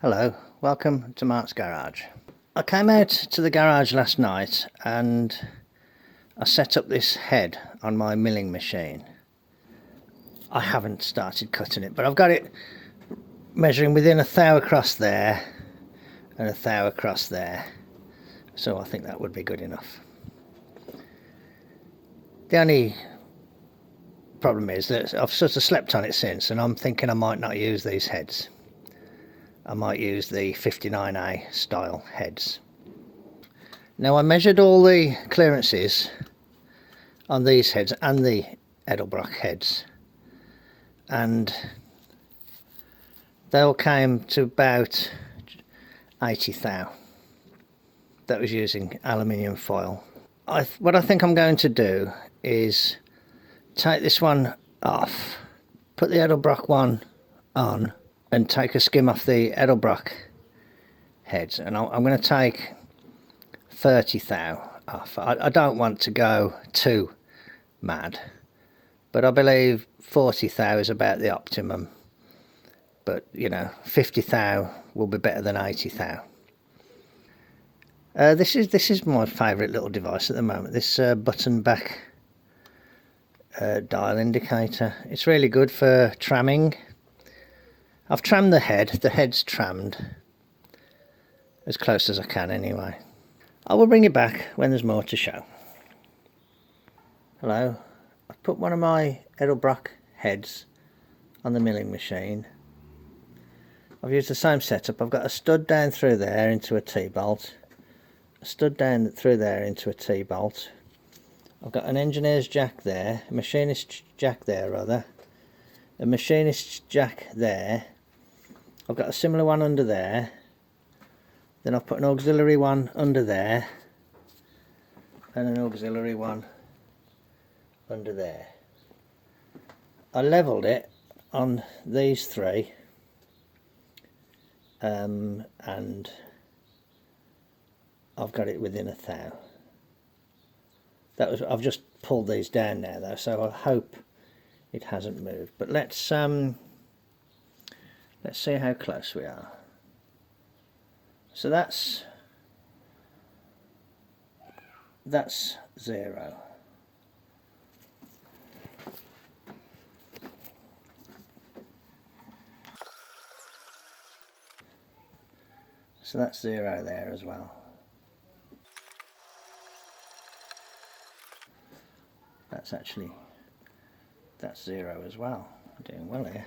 Hello, welcome to Mart's garage. I came out to the garage last night and I set up this head on my milling machine. I haven't started cutting it, but I've got it measuring within a thou across there and a thou across there, so I think that would be good enough. The only problem is that I've sort of slept on it since, and I'm thinking I might not use these heads. I might use the 59A style heads. Now I measured all the clearances on these heads and the Edelbrock heads, and they all came to about 80 thou. That was using aluminium foil. What I think I'm going to do is take this one off, put the Edelbrock one on, and take a skim off the Edelbrock heads, and I'm going to take 30 thou off. I don't want to go too mad, but I believe 40 thou is about the optimum, but you know, 50 thou will be better than 80 thou. This is my favourite little device at the moment, this button back dial indicator. It's really good for tramming. I've trammed the head's trammed as close as I can anyway. I will bring it back when there's more to show. Hello, I've put one of my Edelbrock heads on the milling machine. I've used the same setup. I've got a stud down through there into a T-bolt, a stud down through there into a T-bolt. I've got an engineer's jack there, a machinist's jack there rather, a machinist's jack there. I've got a similar one under there. Then I've put an auxiliary one under there and an auxiliary one under there. I levelled it on these three, and I've got it within a thou. I've just pulled these down now though, so I hope it hasn't moved. But let's see how close we are. So that's 0. So that's 0 there as well. That's 0 as well. I'm doing well here.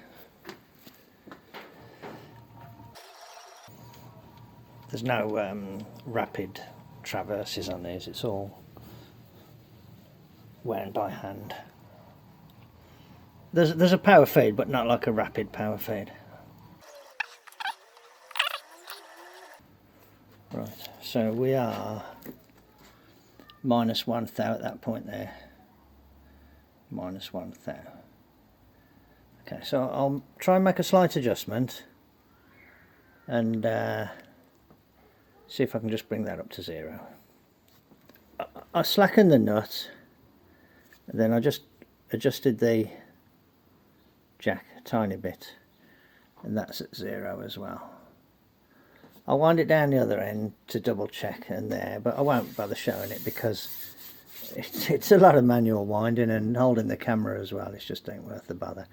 There's no rapid traverses on these, it's all wound by hand. There's a power feed, but not like a rapid power feed. Right, so we are -1 thou at that point there. -1 thou. Okay, so I'll try and make a slight adjustment and see if I can just bring that up to 0. I slackened the nut, and then I just adjusted the jack a tiny bit, and that's at 0 as well. I'll wind it down the other end to double check and there, but I won't bother showing it because it's a lot of manual winding and holding the camera as well. It's just ain't worth the bother.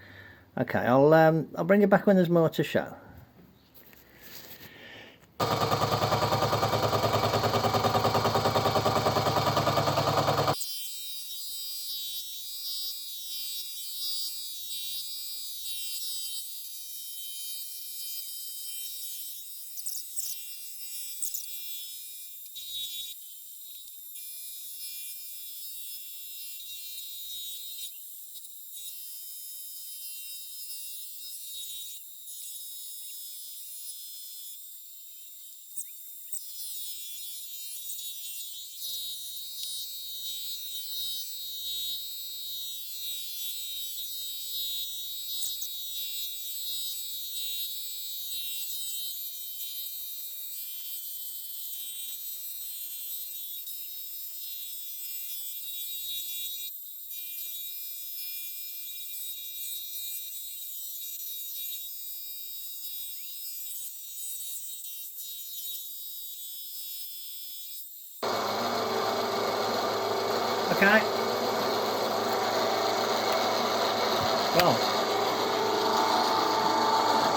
Okay, I'll bring it back when there's more to show. Okay. Well,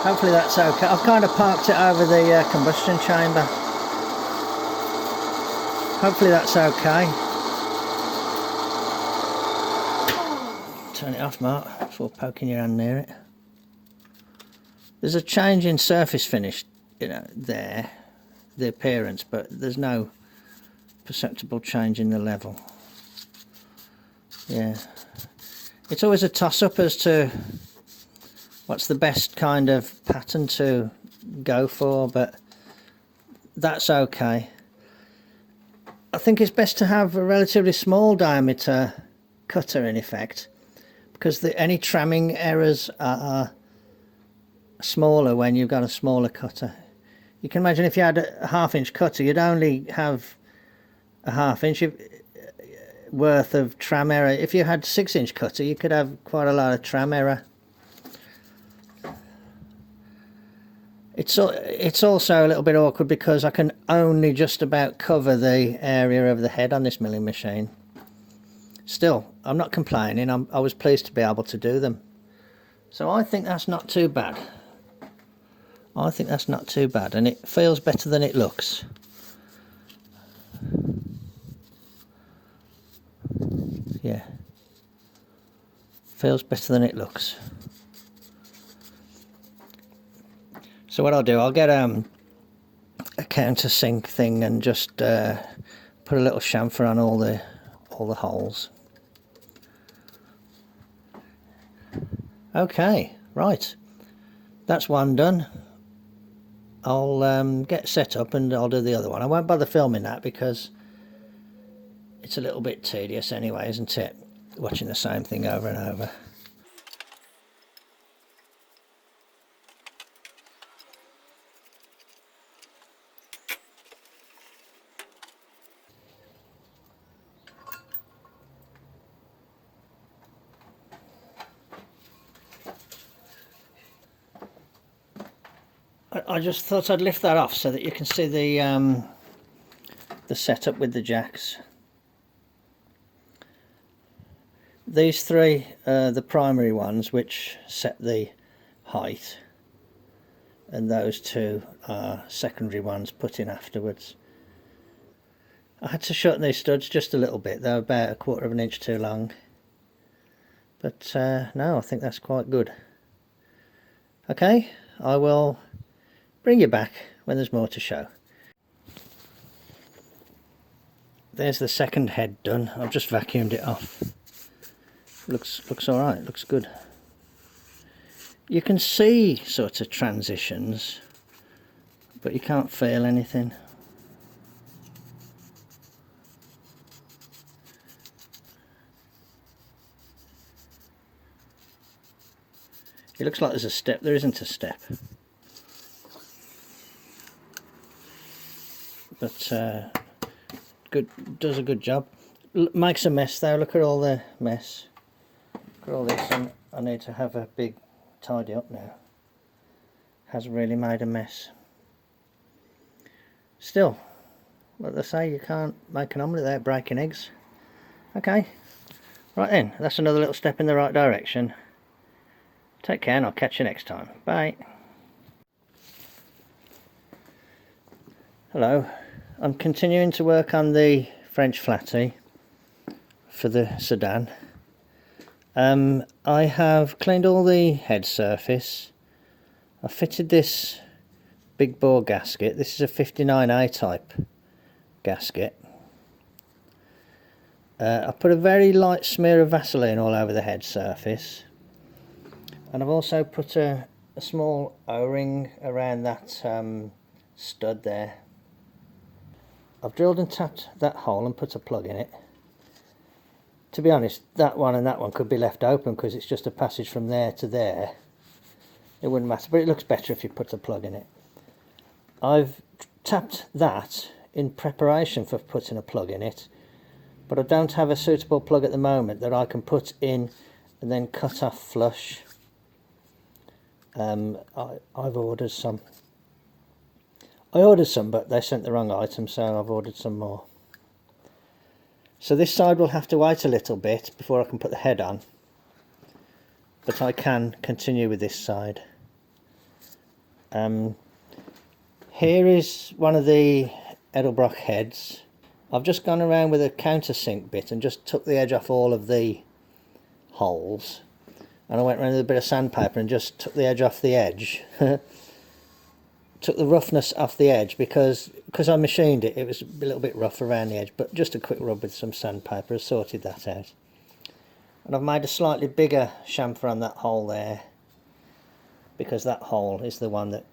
hopefully that's okay. I've kind of parked it over the combustion chamber. Hopefully that's okay. Turn it off, Mart, before poking your hand near it. There's a change in surface finish, you know, there, the appearance, but there's no perceptible change in the level. Yeah, it's always a toss-up as to what's the best kind of pattern to go for, but that's okay. I think it's best to have a relatively small diameter cutter in effect, because any tramming errors are smaller when you've got a smaller cutter. You can imagine if you had a 1/2 inch cutter, you'd only have a 1/2 inch worth of tram error. If you had 6 inch cutter, you could have quite a lot of tram error. It's also a little bit awkward because I can only just about cover the area of the head on this milling machine. Still, I'm not complaining. I was pleased to be able to do them. So I think that's not too bad. I think that's not too bad, and it feels better than it looks. Yeah, feels better than it looks. So what I'll do, I'll get a countersink thing and just put a little chamfer on all the holes. Okay, right, that's one done. I'll get set up and I'll do the other one. I won't bother filming that because it's a little bit tedious anyway, isn't it? Watching the same thing over and over. I just thought I'd lift that off so that you can see the setup with the jacks. These three are the primary ones which set the height, and those two are secondary ones put in afterwards. I had to shorten these studs just a little bit. They're about 1/4 of an inch too long, but no, I think that's quite good. Okay, I will bring you back when there's more to show. There's the second head done. I've just vacuumed it off. Looks all right. Looks good. You can see sort of transitions, but you can't feel anything. It looks like there's a step. There isn't a step. But good, does a good job. Makes a mess though. Look at all the mess. Look at all this, and I need to have a big tidy up now. Has really made a mess. Still, what they say, you can't make an omelette without breaking eggs. Okay, right then, that's another little step in the right direction. Take care, and I'll catch you next time. Bye. Hello. I'm continuing to work on the French flatty for the sedan. I have cleaned all the head surface. I fitted this big bore gasket. This is a 59A type gasket. I put a very light smear of Vaseline all over the head surface, and I've also put a small O-ring around that stud there. I've drilled and tapped that hole and put a plug in it. To be honest, that one and that one could be left open because it's just a passage from there to there. It wouldn't matter, but it looks better if you put a plug in it. I've tapped that in preparation for putting a plug in it, but I don't have a suitable plug at the moment that I can put in and then cut off flush. I've ordered some. I ordered some, but they sent the wrong item, so I've ordered some more. So this side will have to wait a little bit before I can put the head on, but I can continue with this side. Here is one of the Edelbrock heads. I've just gone around with a countersink bit and just took the edge off all of the holes, and I went around with a bit of sandpaper and just took the edge off the edge. Took the roughness off the edge because I machined it, it was a little bit rough around the edge, but just a quick rub with some sandpaper has sorted that out. And I've made a slightly bigger chamfer on that hole there, because that hole is the one that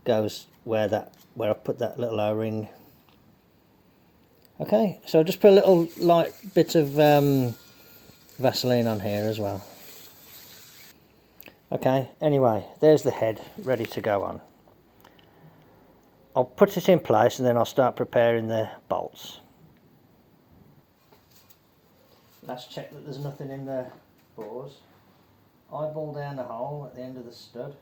goes where I put that little O-ring. Okay, so I'll just put a little light bit of Vaseline on here as well. Okay, anyway, there's the head ready to go on. I'll put it in place and then I'll start preparing the bolts. Let's check that there's nothing in the bores. Eyeball down the hole at the end of the stud.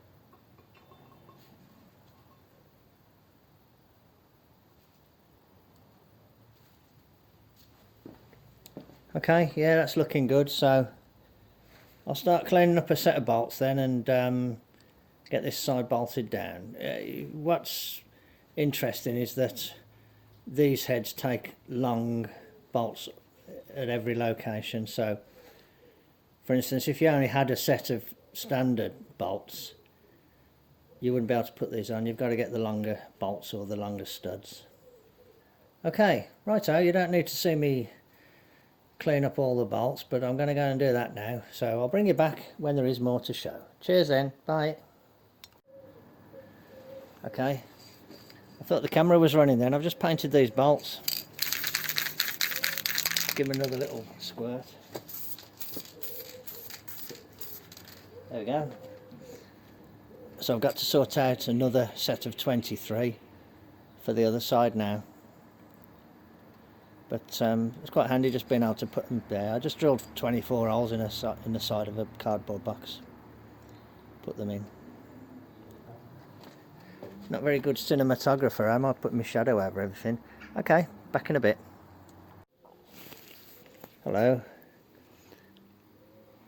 Okay, yeah, that's looking good, so I'll start cleaning up a set of bolts then and get this side bolted down. What's interesting is that these heads take long bolts at every location, so for instance, if you only had a set of standard bolts, you wouldn't be able to put these on. You've got to get the longer bolts or the longer studs. Okay, righto, you don't need to see me clean up all the bolts, but I'm going to go and do that now, so I'll bring you back when there is more to show. Cheers then, bye. Okay, I thought the camera was running then. I've just painted these bolts. Give them another little squirt. There we go. So I've got to sort out another set of 23 for the other side now. But it's quite handy just being able to put them there. I just drilled 24 holes in the side of a cardboard box. Put them in. Not very good cinematographer, I might put my shadow over everything. Okay, back in a bit. Hello.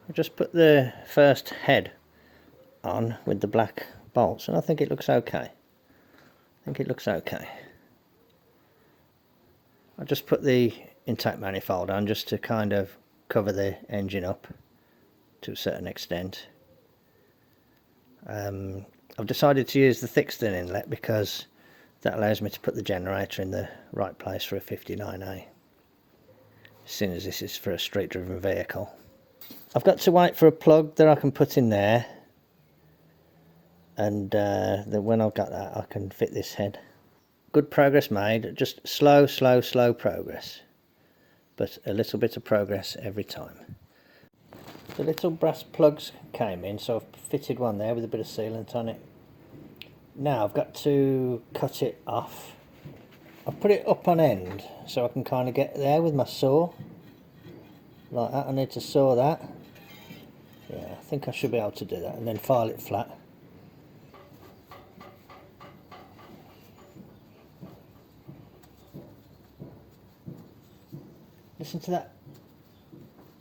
I just put the first head on with the black bolts and I think it looks okay. I just put the intake manifold on just to kind of cover the engine up to a certain extent. I've decided to use the thick steel inlet because that allows me to put the generator in the right place for a 59A, seeing as this is for a street driven vehicle. I've got to wait for a plug that I can put in there, and then when I've got that I can fit this head. Good progress made, just slow progress, but a little bit of progress every time. The little brass plugs came in, so I've fitted one there with a bit of sealant on it. Now I've got to cut it off. I've put it up on end so I can kind of get there with my saw. Like that, I need to saw that. Yeah, I think I should be able to do that, and then file it flat. Listen to that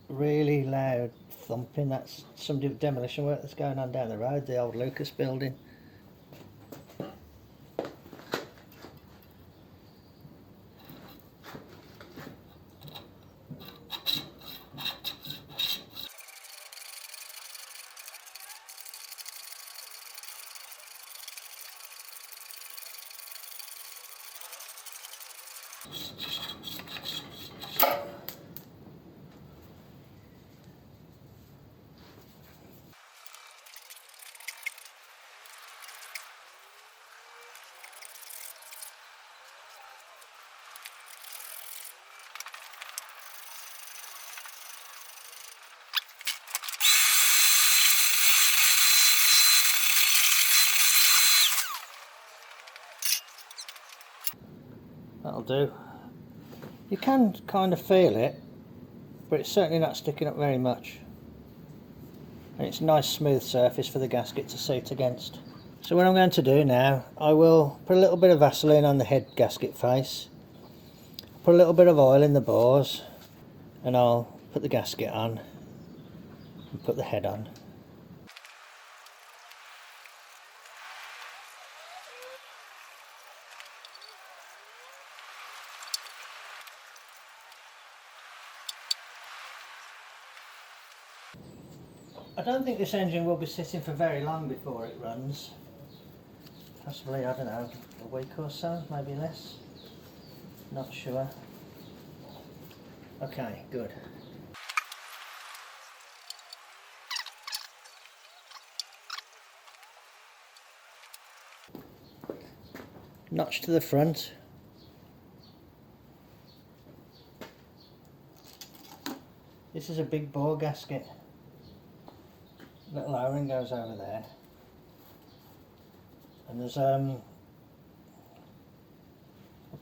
really loud thumping. That's some demolition work that's going on down the road, the old Lucas building. That'll do. You can kind of feel it, but it's certainly not sticking up very much. And it's a nice smooth surface for the gasket to seat against. So what I'm going to do now, I will put a little bit of Vaseline on the head gasket face, put a little bit of oil in the bores, and I'll put the gasket on and put the head on. I don't think this engine will be sitting for very long before it runs. Possibly, I don't know, a week or so, maybe less. Not sure. Okay, good. Notch to the front. This is a big bore gasket. Little O-ring goes over there, and there's I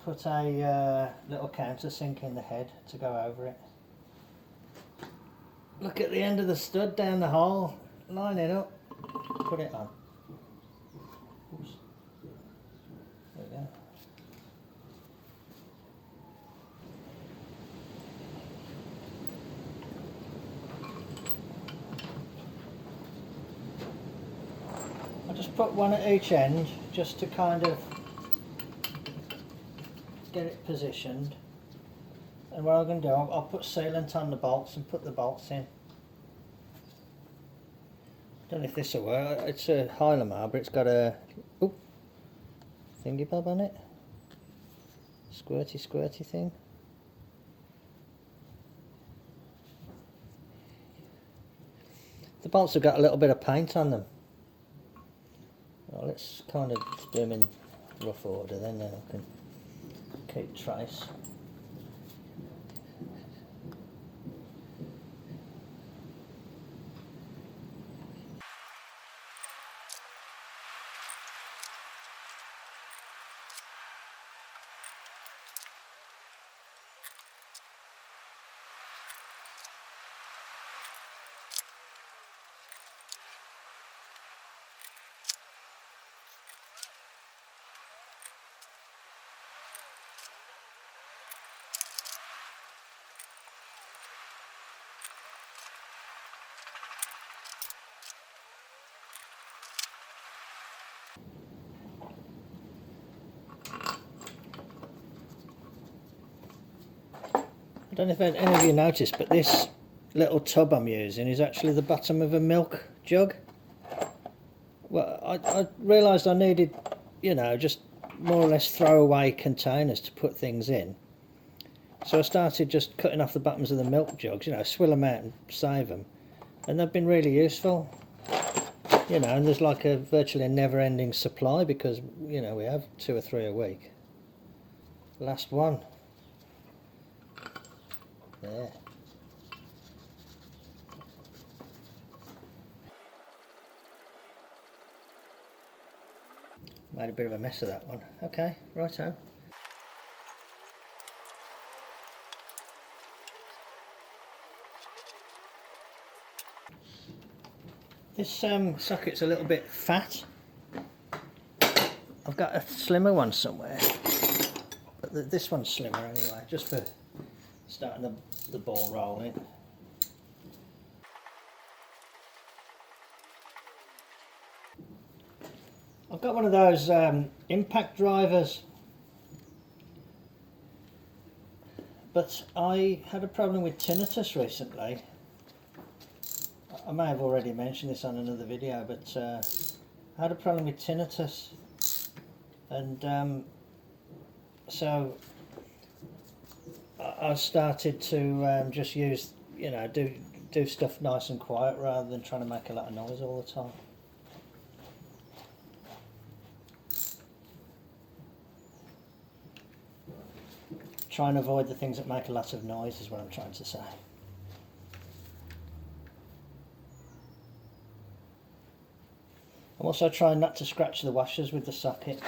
put a little countersink in the head to go over it. Look at the end of the stud down the hole, line it up, put it on. Oops. There we go. I just put one at each end just to kind of get it positioned, and what I'm going to do, I'll put sealant on the bolts and put the bolts in. Don't know if this will work. It's a Hylamar, but it's got a thingy bob on it, squirty thing. The bolts have got a little bit of paint on them. Well, let's kind of do them in rough order, then I can keep trace. I don't know if any of you noticed, but this little tub I'm using is actually the bottom of a milk jug. Well, I realised I needed, you know, just more or less throwaway containers to put things in. So I started just cutting off the bottoms of the milk jugs, you know, swill them out and save them. And they've been really useful. You know, and there's like a virtually never-ending supply because, you know, we have 2 or 3 a week. Last one. There. Made a bit of a mess of that one. Okay, righto. This socket's a little bit fat. I've got a slimmer one somewhere, but this one's slimmer anyway, just for starting the ball rolling. I've got one of those impact drivers, but I had a problem with tinnitus recently. I may have already mentioned this on another video, but I had a problem with tinnitus, and so I started to just use, you know, do stuff nice and quiet rather than trying to make a lot of noise all the time. Try and avoid the things that make a lot of noise is what I'm trying to say. I'm also trying not to scratch the washers with the socket.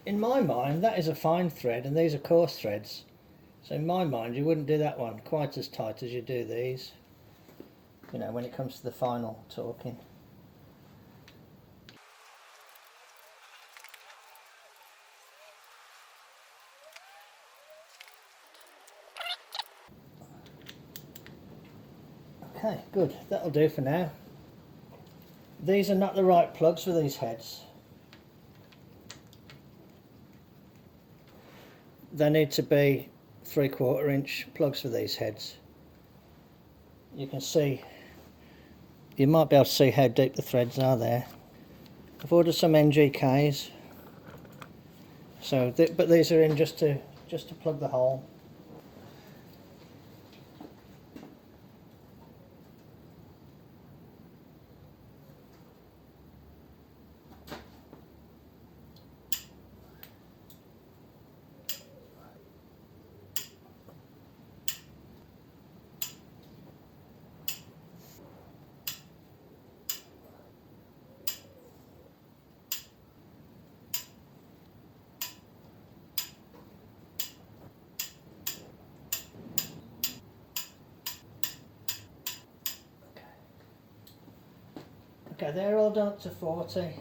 In my mind, that is a fine thread and these are coarse threads. So in my mind, you wouldn't do that one quite as tight as you do these, you know, when it comes to the final torquing. Okay, good, that'll do for now. These are not the right plugs for these heads. They need to be 3/4 inch plugs for these heads. You can see, you might be able to see how deep the threads are there. I've ordered some NGKs, so but these are in just to plug the hole. Okay, they're all done up to 40. Okay,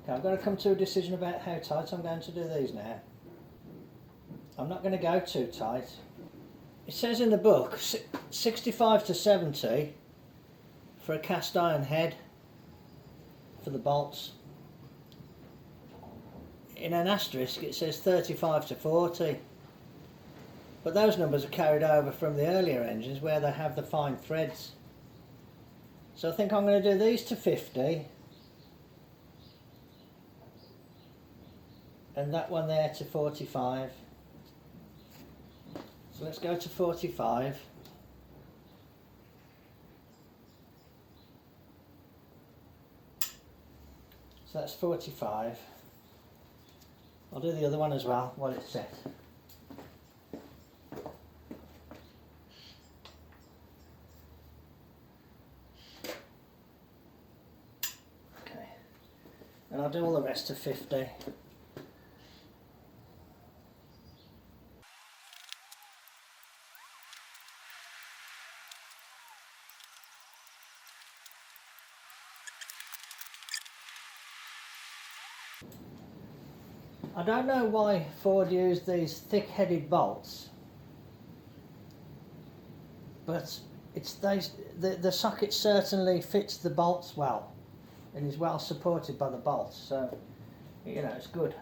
I've got to come to a decision about how tight I'm going to do these now. I'm not going to go too tight. It says in the book 65 to 70 for a cast iron head for the bolts. In an asterisk it says 35 to 40, but those numbers are carried over from the earlier engines where they have the fine threads. So I think I'm going to do these to 50 and that one there to 45. So let's go to 45. So that's 45. I'll do the other one as well while it's set. Okay, and I'll do all the rest to 50. I don't know why Ford used these thick-headed bolts, but the socket certainly fits the bolts well and is well supported by the bolts, so you know it's good.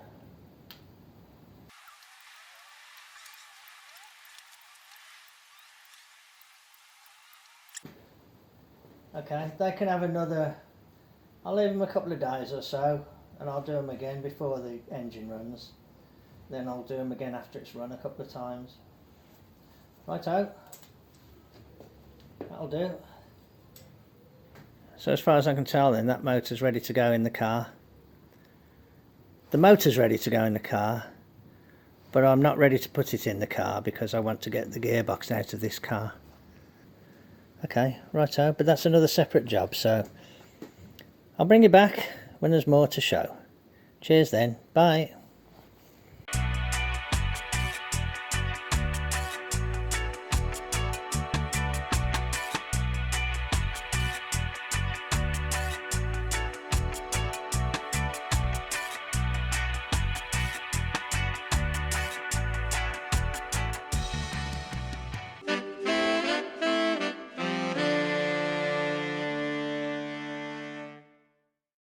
Okay, they can have another, I'll leave them a couple of days or so and I'll do them again before the engine runs. Then I'll do them again after it's run a couple of times. Righto, that'll do. So as far as I can tell then, that motor's ready to go in the car. The motor's ready to go in the car, but I'm not ready to put it in the car because I want to get the gearbox out of this car. Okay, righto, but that's another separate job, so I'll bring you back when there's more to show. Cheers then, bye.